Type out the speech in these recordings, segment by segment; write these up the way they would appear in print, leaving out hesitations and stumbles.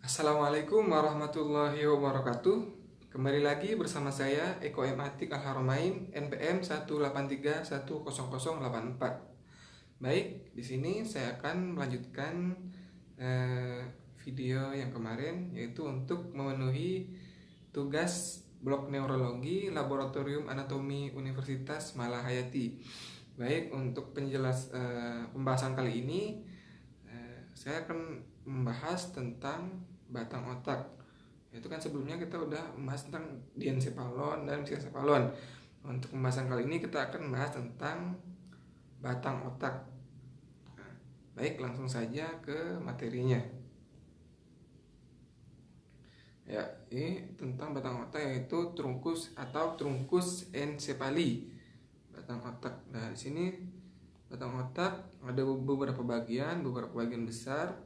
Assalamualaikum warahmatullahi wabarakatuh. Kembali lagi bersama saya Eko M. Atik Al-Haramain NPM 183100084. Baik, di sini saya akan melanjutkan video yang kemarin, yaitu untuk memenuhi tugas blok neurologi Laboratorium Anatomi Universitas Malahayati. Baik, untuk pembahasan kali ini saya akan membahas tentang batang otak. Itu kan sebelumnya kita udah membahas tentang diencephalon dan mesencephalon. Untuk pembahasan kali ini kita akan membahas tentang batang otak. Baik, langsung saja ke materinya. Ya, ini tentang batang otak, yaitu trunkus atau trunkus encephalii. Batang otak. Nah, di sini batang otak ada beberapa bagian besar,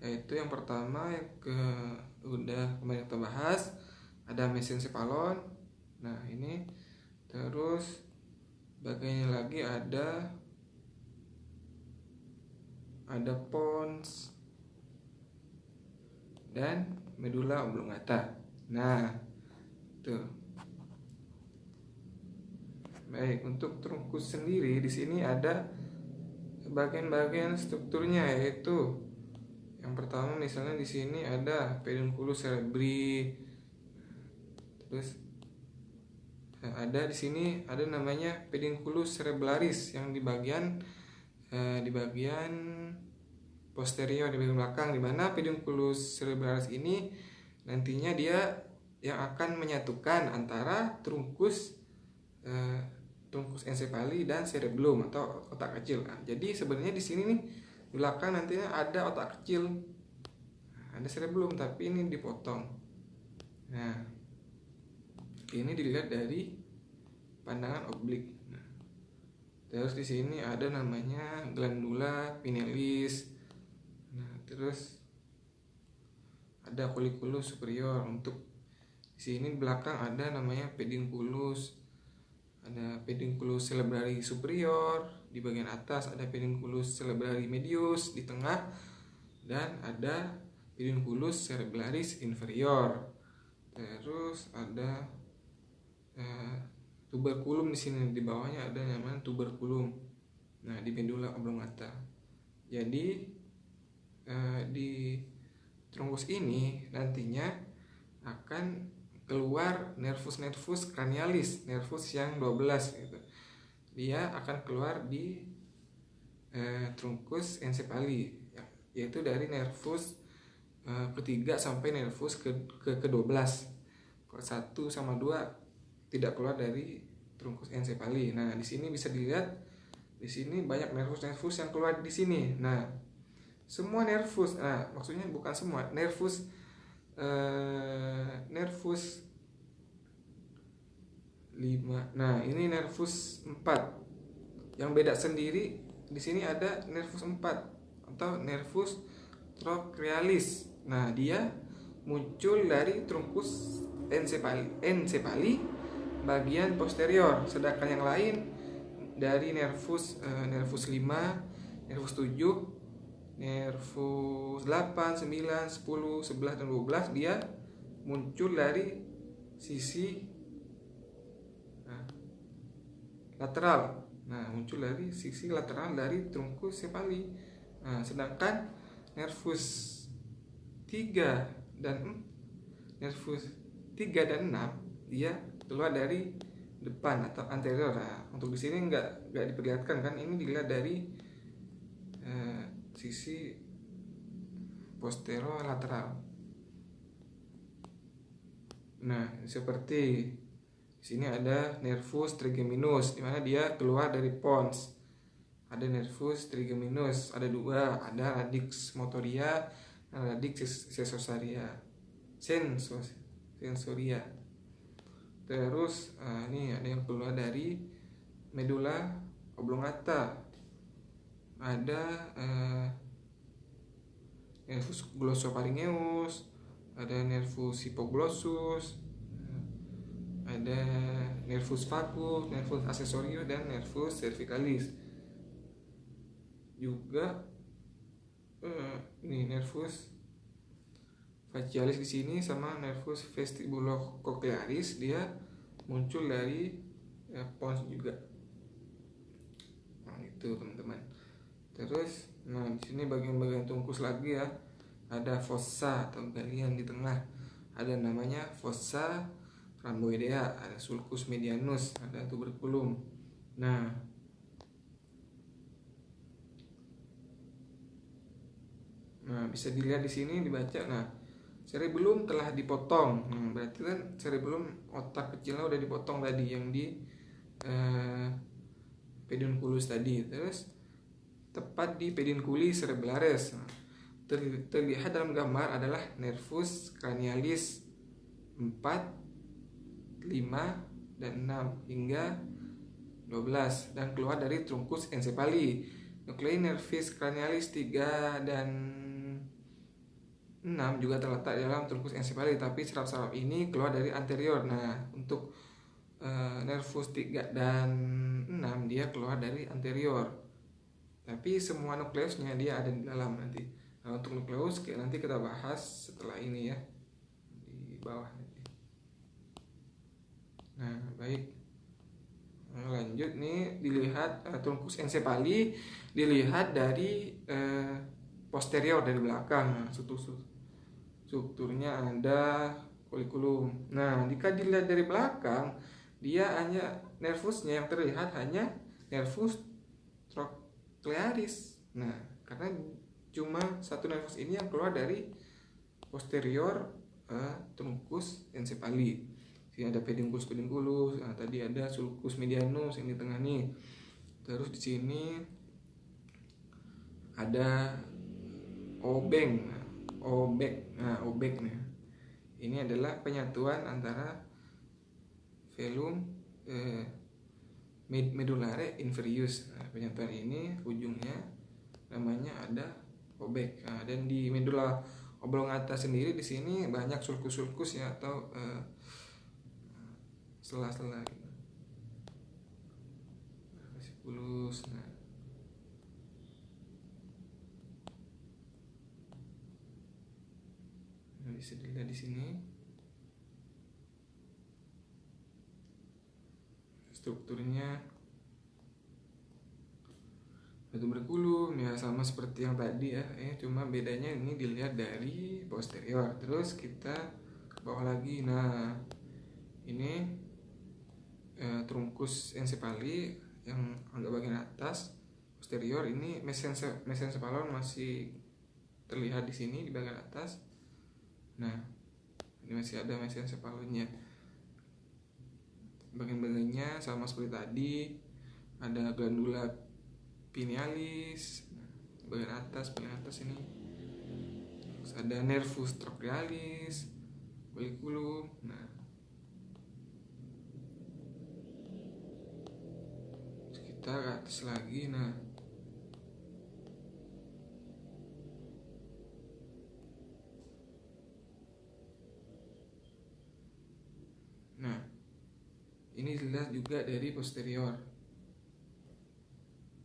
yaitu yang pertama udah kemarin kita bahas, ada mesencephalon. Nah, ini terus bagiannya lagi ada pons dan medula oblongata. Nah, tuh. Baik, untuk trunkus sendiri di sini ada bagian-bagian strukturnya, yaitu yang pertama misalnya di sini ada pedunculus cerebri. Terus ada di sini ada namanya pedunculus cerebralis yang di bagian posterior, di bagian belakang, di mana pedunculus cerebralis ini nantinya dia yang akan menyatukan antara trunkus encephalii dan cerebellum atau otak kecil. Nah, jadi sebenarnya di sini nih di belakang nantinya ada otak kecil, ada cerebellum, tapi ini dipotong. Nah, ini dilihat dari pandangan oblik. Nah, terus di sini ada namanya glandula pinealis. Nah, terus ada colliculus superior. Untuk di sini di belakang ada namanya pedunculus. Ada pedunculus cerebrali superior, di bagian atas ada pedunculus cerebrali medius di tengah, dan ada pedunculus cerebralis inferior. Terus ada tuberculum di sini, di bawahnya ada namanya tuberculum. Nah, di medula oblongata. Jadi di trunkus ini nantinya akan keluar nervus cranialis, nervus yang 12 gitu. Dia akan keluar di trunkus encephalii, yaitu dari nervus ketiga sampai nervus ke-12. Kalau 1 sama 2 tidak keluar dari trunkus encephalii. Nah, di sini bisa dilihat, di sini banyak nervus yang keluar di sini. Nah, semua nervus, maksudnya bukan semua nervus 5. Nah, ini nervus 4. Yang beda sendiri di sini ada nervus 4 atau nervus trochlearis. Nah, dia muncul dari trunkus encephalii bagian posterior, sedangkan yang lain dari nervus 5, nervus 7, nervus 8, 9, 10, 11 dan 12 dia muncul dari sisi lateral. Nah, muncul dari sisi lateral dari trunkus encephalii. Nah, sedangkan nervus 3 dan 6 dia keluar dari depan atau anterior. Nah, untuk di sini nggak diperlihatkan kan, ini dilihat dari sisi posterolateral. Nah, seperti di sini ada nervus trigeminus, di mana dia keluar dari pons. Ada nervus trigeminus, ada 2, ada radix motoria dan radix sensoria. Terus ini ada yang keluar dari medula oblongata. Ada nervus glossopharyngeus, ada nervus hypoglossus, ada nervus vagus, nervus accessorius, dan nervus cervicalis. Juga ini nervus facialis di sini sama nervus vestibulocochlearis dia muncul dari pons juga. Nah, itu teman-teman. Terus di sini bagian-bagian tungkus lagi ya. Ada fossa atau galian di tengah. Ada namanya fossa rhamboidea, ada sulcus medianus, ada tuberculum. Nah, bisa dilihat di sini dibaca. Nah, cerebellum telah dipotong. Berarti kan cerebellum otak kecilnya udah dipotong tadi yang di pedunculus tadi. Terus tepat di pedunculi cerebralis. Terlihat dalam gambar adalah nervus cranialis 4, 5, dan 6 hingga 12 dan keluar dari trunkus encepali. Nuclei nervis cranialis 3 dan 6 juga terletak dalam trunkus encepali, tapi saraf-saraf ini keluar dari anterior. Nah, untuk nervus 3 dan 6 dia keluar dari anterior. Tapi semua nukleusnya dia ada di dalam nanti. Nah, untuk nukleus nanti kita bahas setelah ini ya, di bawah nanti. Nah, baik. Lanjut nih, dilihat trunkus encepali dilihat dari posterior, dari belakang. Nah, strukturnya ada coliculum. Nah, jika dilihat dari belakang, dia hanya nervusnya yang terlihat hanya nervus trochlearis. Nah, karena cuma satu nervus ini yang keluar dari posterior trunkus encepali. Sini ada pedunculus, nah, tadi ada sulcus medianus yang di tengah nih. Terus di sini ada obeng. Obek nih. Ini adalah penyatuan antara velum medullare inferius. Nah, penyatuan ini ujungnya namanya ada obek. Nah, dan di medula oblongata sendiri di sini banyak sulcus ya, atau sela-sela gitu. Vesiculus. Nah, bisa dilihat di sini strukturnya. Tuberculum ya sama seperti yang tadi ya, cuma bedanya ini dilihat dari posterior. Terus kita ke bawah lagi. Nah, ini trunkus encepali yang agak bagian atas posterior. Ini mesencephalon masih terlihat di sini di bagian atas. Nah, ini masih ada mesencephalonnya. Bagian-bagiannya sama seperti tadi, ada glandula pinealis bagian atas ini. Terus ada nervus trochlearis, coliculum. Nah, terus kita ke atas lagi. Nah, ini dilihat juga dari posterior.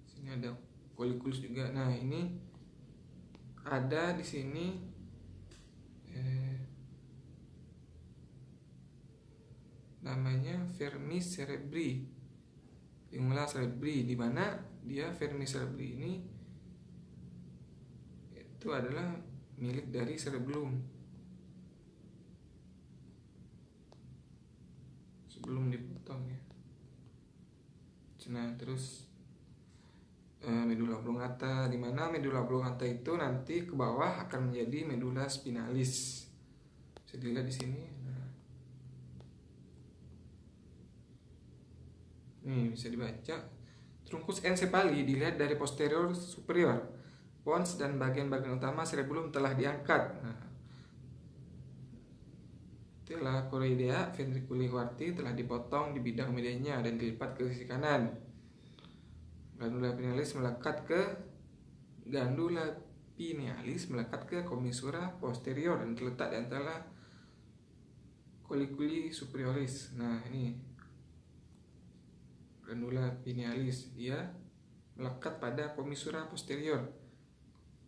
Sini ada coliculus juga. Nah, ini ada di sini namanya vermis cerebri, lingula cerebri, di mana dia vermis cerebri ini itu adalah milik dari cerebellum sebelum dipotong ya. Nah, terus medula oblongata, di mana medula oblongata itu nanti ke bawah akan menjadi medula spinalis. Bisa dilihat di sini. Nah, nih bisa dibaca. Trunkus encepali dilihat dari posterior superior. Pons dan bagian-bagian utama cerebellum telah diangkat. Nah, tela choroidea ventriculi quarti telah dipotong di bidang medianya dan dilipat ke sisi kanan. Glandula pinealis melekat ke commissura posterior dan terletak di antara coliculi superioris. Nah, ini glandula pinealis, dia melekat pada commissura posterior.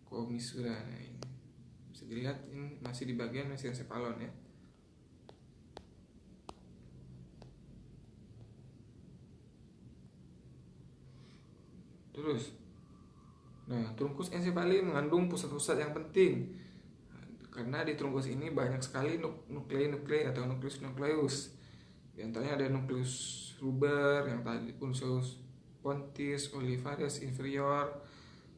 Commissura, nah ini bisa dilihat ini masih di bagian mesencephalon ya. Terus, nah trunkus ensefali mengandung pusat-pusat yang penting karena di trunkus ini banyak sekali nuklei atau nukleus. Di antaranya ada nukleus Ruber yang tadi Punus pontis, Olivares inferior,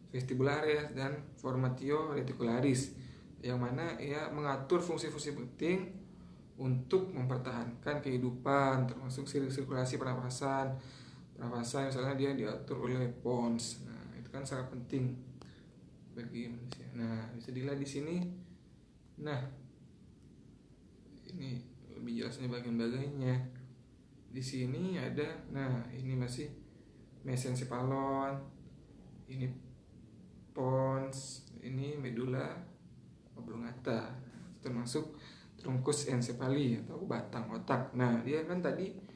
vestibularis, dan formatio reticularis, yang mana ia mengatur fungsi-fungsi penting untuk mempertahankan kehidupan, termasuk sirkulasi pernapasan misalnya dia diatur oleh pons. Nah itu kan sangat penting bagi manusia. Nah bisa dilihat di sini. Nah ini lebih jelasnya bagian-bagiannya. Di sini ada, nah ini masih mesencephalon, ini pons, ini medula oblongata, termasuk trunkus ensefali atau batang otak. Nah dia kan tadi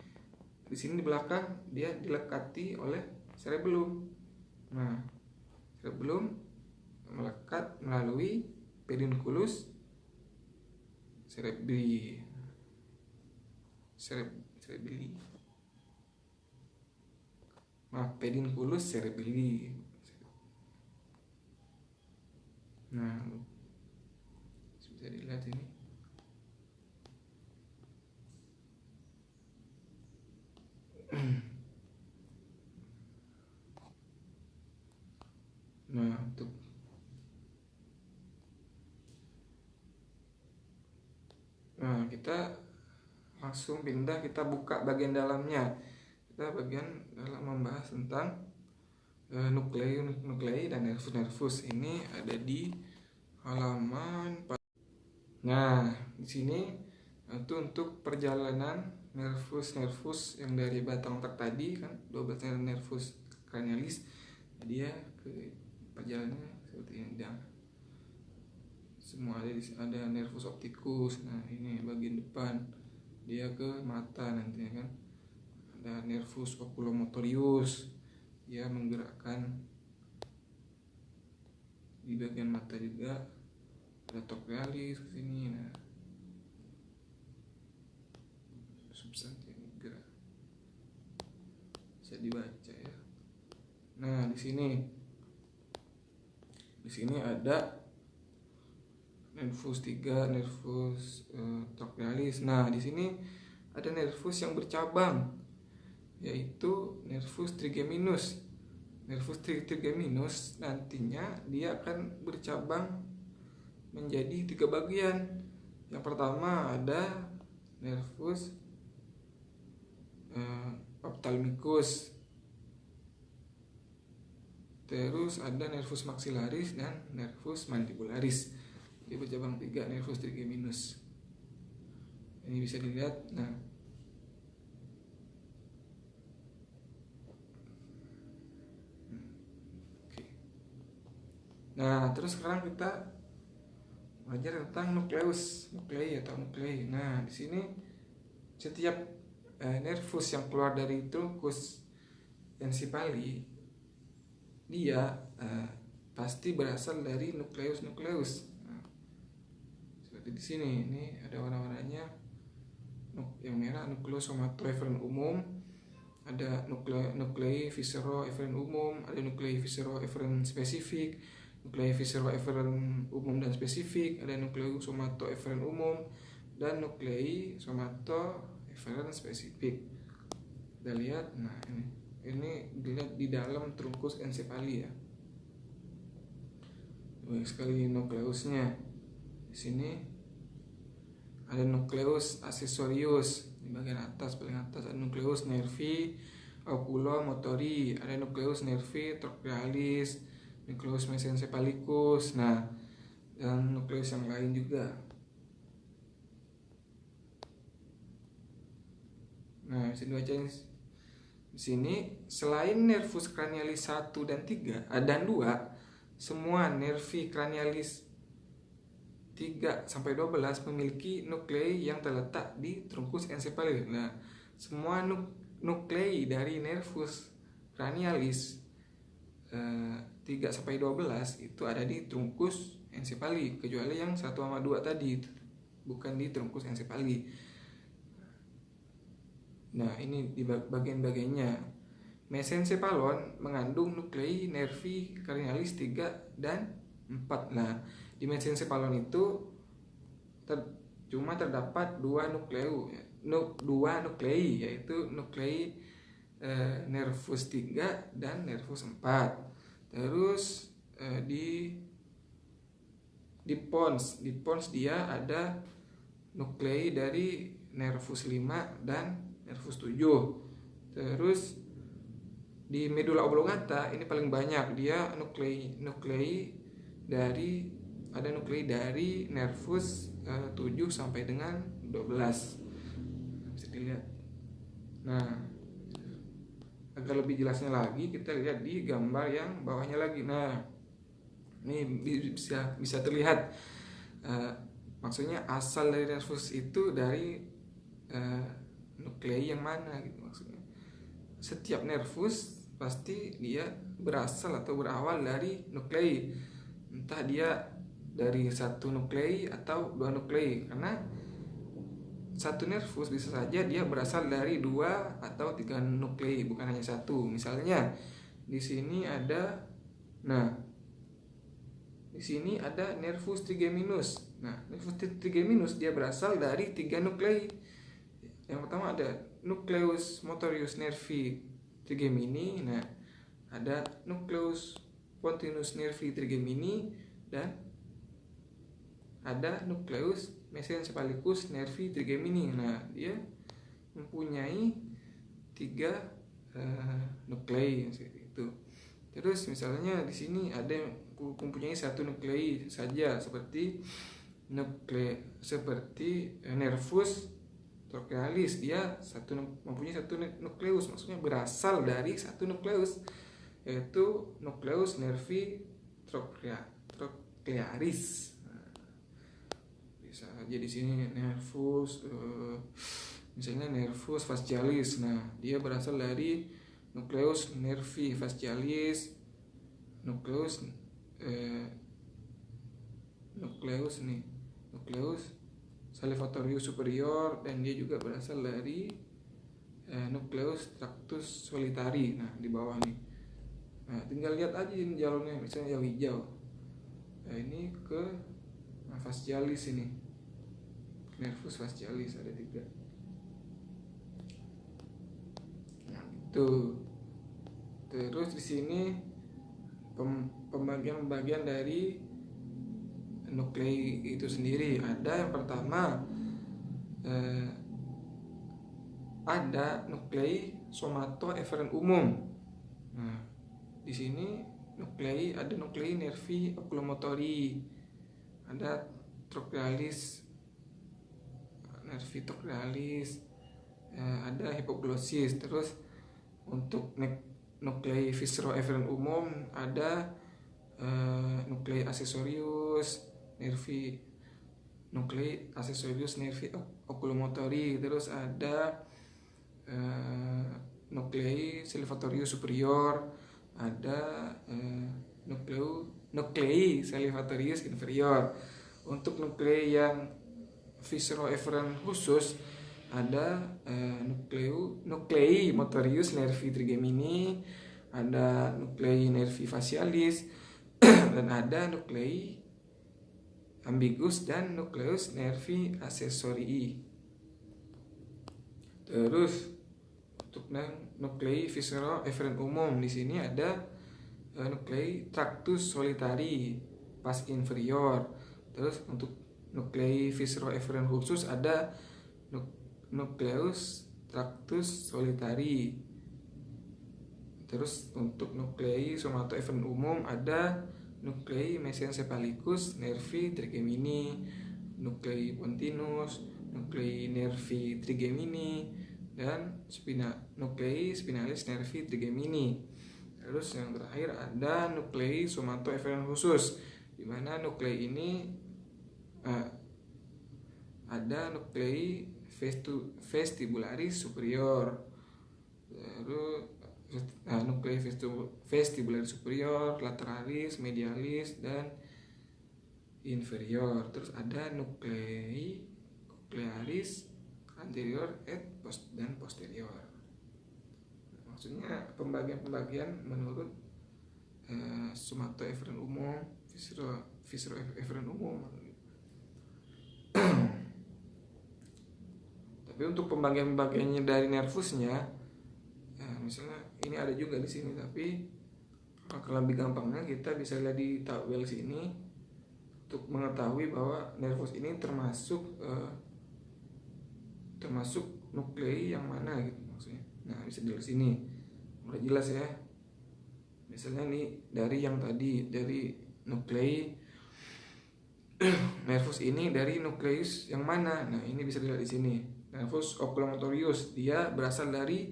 di sini di belakang dia dilekati oleh cerebellum. Nah cerebellum melekat melalui pedunculus cerebri. Pedunculus cerebelli. Nah bisa dilihat ini. Nah kita langsung pindah, kita buka bagian dalamnya. Kita bagian dalam membahas tentang nuklei dan nervus. Ini ada di halaman. Nah di sini itu untuk perjalanan nervus yang dari batang otak tadi kan 12 nervus cranialis, dia ke perjalanannya seperti ini. Semua ada nervus opticus. Nah ini bagian depan dia ke mata nantinya kan. Ada nervus oculomotorius, dia menggerakkan di bagian mata juga. Ada trochlearis ke sini. Nah substansi gerak bisa dibaca ya. Nah di sini ada nervus 3, nervus trochlearis. Nah, di sini ada nervus yang bercabang, yaitu nervus trigeminus. Nervus trigeminus nantinya dia akan bercabang menjadi 3 bagian. Yang pertama ada nervus ophthalmicus. Terus ada nervus maxillaris dan nervus mandibularis. Dia bercabang 3 nervus trigeminus. Ini bisa dilihat. Nah, oke. Nah, terus sekarang kita belajar tentang nuklei. Nah, di sini setiap nervus yang keluar dari trunkus ensefali dia pasti berasal dari nukleus. Di sini ini ada warna-warnanya. Yang merah nukleus somatoeferen umum, ada nuklei visceroeferen umum, ada nuklei visceroeferen spesifik, nuklei visceroeferen umum dan spesifik, ada nuklei somatoeferen umum dan nuklei somatoeferen spesifik. Kita lihat, nah ini dilihat di dalam trunkus ensefali ya. Banyak sekali nukleusnya. Di sini ada nukleus accessorius di bagian atas, paling atas ada nukleus nervi oculomotori, ada nukleus nervi trochlearis, nukleus mesencephalicus. Nah, dan nukleus yang lain juga. Nah, bisa dibaca di sini selain nervus cranialis 1 dan 3 dan 2, semua nervi cranialis 3 sampai 12 memiliki nuklei yang terletak di trunkus ensefali. Nah, semua nuklei dari nervus cranialis 3 sampai 12 itu ada di trunkus ensefali, kecuali yang 1 sama 2 tadi, bukan di trunkus ensefali. Nah, ini di bagian-bagiannya. Mesencephalon mengandung nuklei nervi cardinalis 3 dan 4. Nah, di mesencephalon itu cuma terdapat 2 nuklei, yaitu nuklei nervus 3 dan nervus 4. Terus di pons dia ada nuklei dari nervus 5 dan nervus 7. Terus di medula oblongata ini paling banyak, dia nuklei dari nervus 7 sampai dengan 12. Bisa dilihat. Nah, agar lebih jelasnya lagi kita lihat di gambar yang bawahnya lagi. Nah, ini bisa terlihat maksudnya asal dari nervus itu dari nuklei yang mana gitu maksudnya. Setiap nervus pasti dia berasal atau berawal dari nuklei, entah dia dari 1 nuklei atau 2 nuklei, karena satu nervus bisa saja dia berasal dari 2 atau 3 nuklei, bukan hanya 1. Misalnya di sini ada, di sini ada nervus trigeminus. Nah, nervus trigeminus dia berasal dari 3 nuklei. Yang pertama ada nucleus motorius nervi trigemini. Nah, ada nucleus pontinus nervi trigemini dan ada nucleus mesencephalicus nervi trigemini. Nah, dia mempunyai 3 nuklei seperti itu. Terus misalnya di sini ada yang mempunyai 1 nuklei saja, seperti nervus trochlearis, dia mempunyai 1 nukleus, maksudnya berasal dari 1 nukleus, yaitu nukleus nervi trochlearis. Bisa aja di sini nervus misalnya nervus fascialis. Nah, dia berasal dari nukleus nervi fascialis, nukleus salivatorius superior, dan dia juga berasal dari nucleus tractus solitari. Nah, di bawah nih. Nah, tinggal lihat aja ini jalurnya, misalnya yang hijau. Nah, ini ke fascialis, ini nervus fascialis ada 3. Nah, itu. Terus di sini pembagian dari nuklei itu sendiri. Ada yang pertama ada nuklei somatoeferen umum. Nah, di sini ada nuklei nervi oculomotori, ada nervi trochlearis, ada hipoglosis. Terus untuk nuklei visceroeferen umum ada nuklei accessorius nervi oculomotori. Terus ada nuklei salivatorius superior, ada nuklei salivatorius inferior. Untuk nuklei yang visceroeferen khusus ada nuklei motorius nervi trigemini, ada nuklei nervi facialis dan ada nuklei ambigus dan nucleus nervi accessorii. Terus untuk nuklei visceroeferen umum, di sini ada nuklei tractus solitari pas inferior. Terus untuk nuklei visceroeferen khusus ada nucleus tractus solitari. Terus untuk nuklei somatoeferen umum ada nuklei mesencephalicus nervi trigemini, nuklei pontinus, nuklei nervi trigemini, dan nuklei spinalis nervi trigemini. Terus yang terakhir ada nuklei somatoeferen khusus, di mana nuklei ini ada nuklei vestibularis superior, terus nuklei vestibularis superior, lateralis, medialis, dan inferior. Terus ada nuclei nuclearis anterior dan posterior. Maksudnya pembagian menurut somatoeferen umum, visceroeferen umum. Tapi untuk pembagiannya dari nervusnya, misalnya ini ada juga di sini, tapi kalau lebih gampangnya kita bisa lihat di tabel sini untuk mengetahui bahwa nervus ini termasuk nuklei yang mana gitu maksudnya. Nah, bisa dilihat sini udah jelas ya. Misalnya nih dari yang tadi, dari nuklei nervus ini dari nukleus yang mana? Nah, ini bisa dilihat di sini. Nervus oculomotorius, dia berasal dari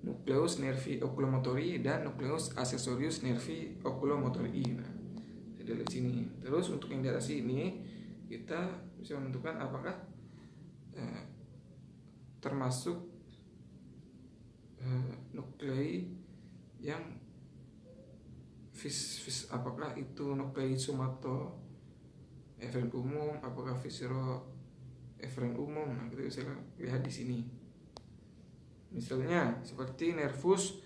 nucleus nervi oculomotori dan nucleus accessorius nervi oculomotori. Nah, bisa dilihat di sini. Terus untuk yang di atas ini kita bisa menentukan apakah termasuk nuklei yang apakah itu nuklei somatoeferen umum, apakah visceroeferen umum. Nah, kita bisa lihat di sini. Misalnya seperti nervus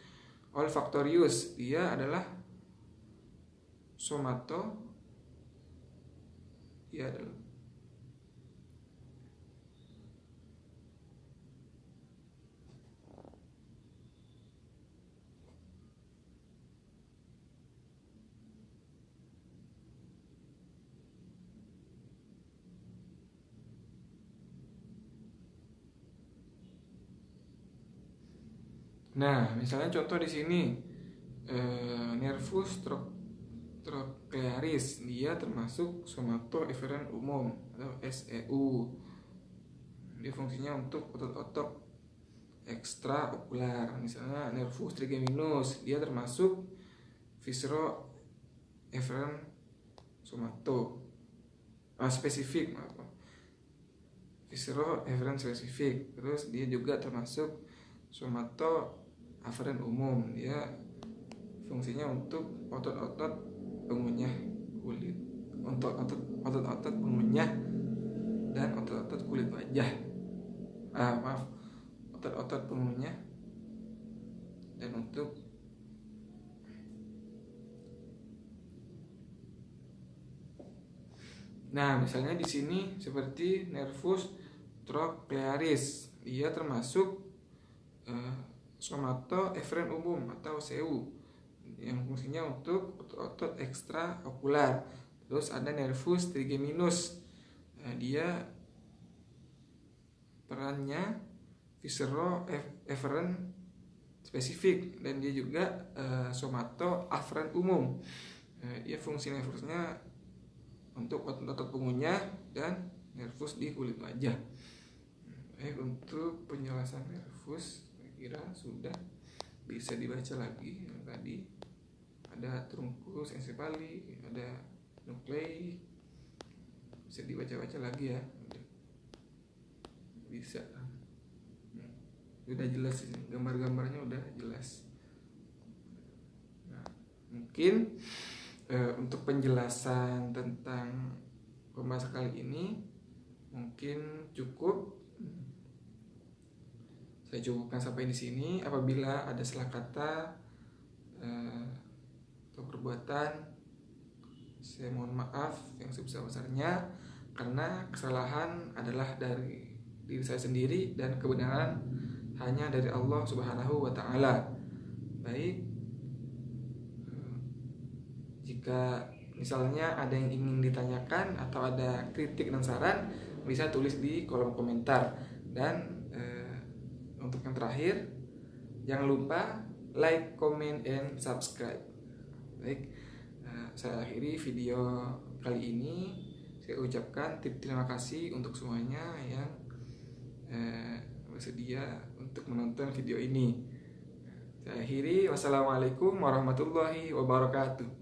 olfactorius, dia adalah Nah, misalnya contoh di sini nervus trochlearis, dia termasuk somatoeferen umum atau SEU. Dia fungsinya untuk otot-otot ekstraokular. Misalnya nervus trigeminus, dia termasuk visceroeferen spesifik, visceroeferen spesifik. Terus dia juga termasuk somatoeferen umum, dia fungsinya untuk otot-otot pengunyah kulit, untuk otot-otot pengunyah dan otot-otot kulit wajah. Otot-otot pengunyah dan untuk misalnya di sini seperti nervus trochlearis, dia termasuk somatoeferen umum atau SEU yang fungsinya untuk otot ekstraokular. Terus ada nervus trigeminus, dia perannya visceroeferen spesifik dan dia juga somatoeferen umum. Dia fungsi nervusnya untuk otot pengunyah dan nervus di kulit wajah. Baik, untuk penjelasan nervus kira sudah bisa dibaca lagi. Yang tadi ada trunkus encepali, ada nuklei, bisa dibaca-baca lagi ya. Bisa. Udah jelas ini, gambar-gambarnya udah jelas. Nah, mungkin untuk penjelasan tentang pembahasan kali ini mungkin cukup. Saya cukupkan sampai di sini. Apabila ada salah kata atau perbuatan, saya mohon maaf yang sebesar-besarnya, karena kesalahan adalah dari diri saya sendiri dan kebenaran hanya dari Allah Subhanahu wa Ta'ala. Baik, jika misalnya ada yang ingin ditanyakan atau ada kritik dan saran, bisa tulis di kolom komentar. Dan untuk yang terakhir, jangan lupa like, comment, and subscribe. Baik, saya akhiri video kali ini. Saya ucapkan terima kasih untuk semuanya yang bersedia untuk menonton video ini. Saya akhiri, wassalamualaikum warahmatullahi wabarakatuh.